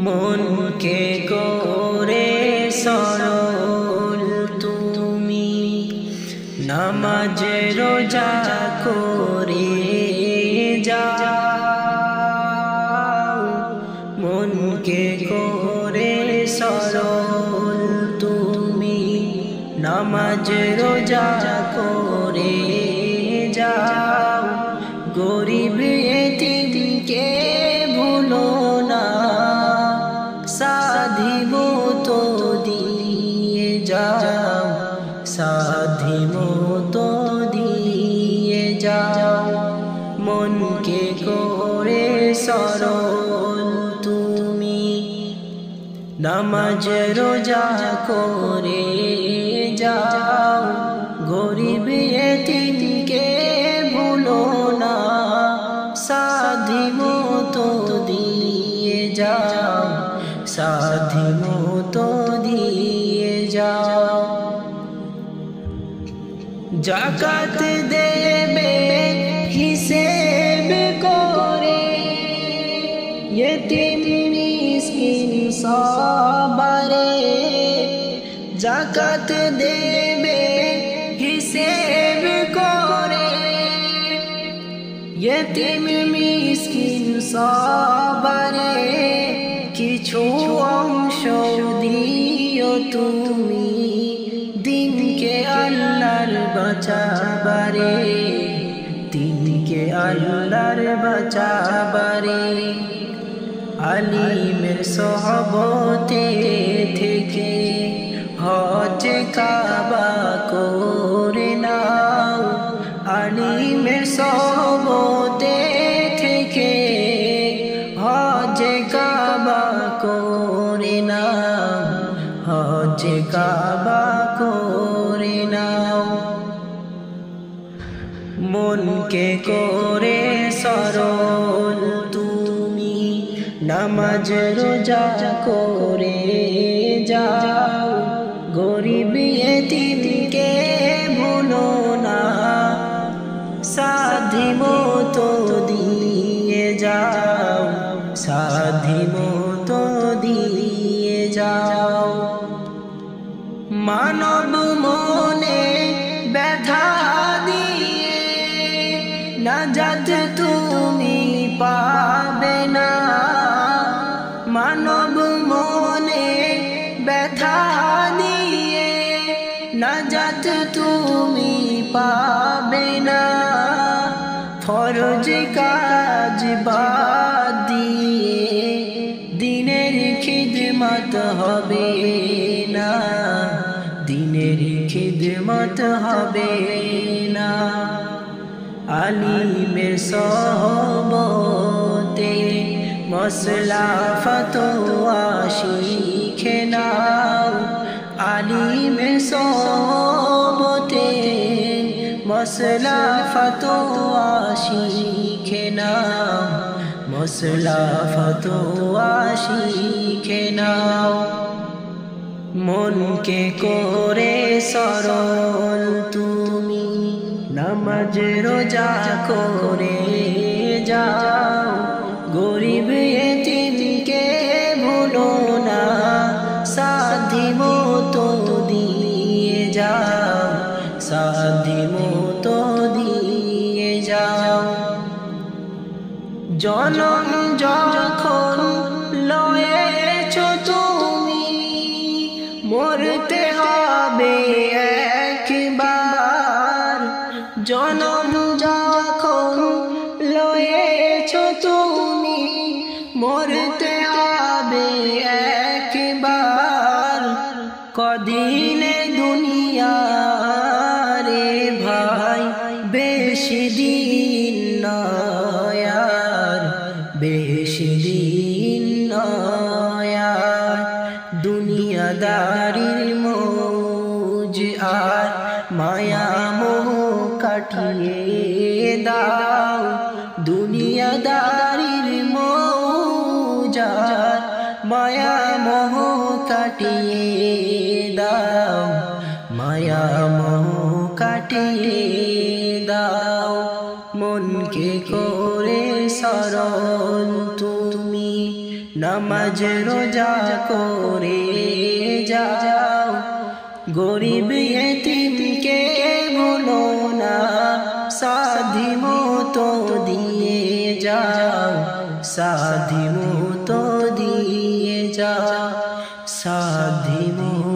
মনকে করে সরল তুমি, নামাজ রোজা করে যাও। মনকে করে সরল তুমি, নামাজ রোজা করে যাও। গরিব এতিমকে ভুলো না, সাধিমতো দিয়ে যাও, সাধিমতো দিয়ে যাও। মনকে করে সরল তুমি, নামাজ রোজা করে যাও। গরিব এতিমকে ভুলো না, সাধিমতো দিয়ে যাও, সাধিমতো দিয়ে যাও। যাকাত দেবে হিসেব করে, ইতিম মিসকিন সবারে। যাকাত দেবে হিসেব করে, ইতিম মিসকিন সবারে। কিছু অংশ দিও তুমি, দিনকে আল্লাহর বাঁচাবারে, দিনকে আল্লাহর বাঁচাবারে। আলিমের সোহবতে থেকে হজ কাবা করে নাও। আলিমের সোহবতে থেকে হজ কাবা করে নাও, হজ কাবা করে নাও। মনকে করে সরল তুমি, নামাজ রোজা করে যাও। গরিব এতিমকে ভুলো না, সাধিমতো দিয়ে যাও, সাধিমতো দিয়ে যাও। মানব মনে ব্যথা দিয়ে নাজাত তুমি পাবে না। মানব মনে ব্যথা দিয়ে নাজাত তুমি পাবে না। ফরজ কাজ বাদ দিয়ে দিনের খিদমত হবে না, দিনের খিদমত হবে না। আলিমের সোহবতে মসলা ফতোয়া শিখে নাও। আলিমের সোহবতে মসলা ফতোয়া শিখে নাও, মসলা ফতোয়া শিখে নাও। মনকে করে সরল তুমি, নামাজ রোজা করে যাও। গরিব এতিমকে ভুলো না, সাধিমতো দিয়ে যাও, সাধিমতো দিয়ে যাও। জনম যখন লয়েছ তুমি, মরতে হবে একবার। জনম যখন লয়েছ তুমি, মরতে হবে একবার। কদিনে দুনিয়া রে ভাই, বেশি দিন নয় আর, বেশি দিন নয় আর। দুনিয়াদারির মৌজ আর মায়া মোহ কাটিয়ে দাও। দুনিয়াদারির মৌজ আর মায়া মোহ কাটিয়ে দাও, মায়া মোহ কাটিয়ে দাও। মনকে করে সরল তুমি, নামাজ রোজা করে যাও, গরিব ইতিমকে ভুলো না, সাধি মতো দিয়ে যাও, সাধি মতো দিয়ে যাও, সাধি মতো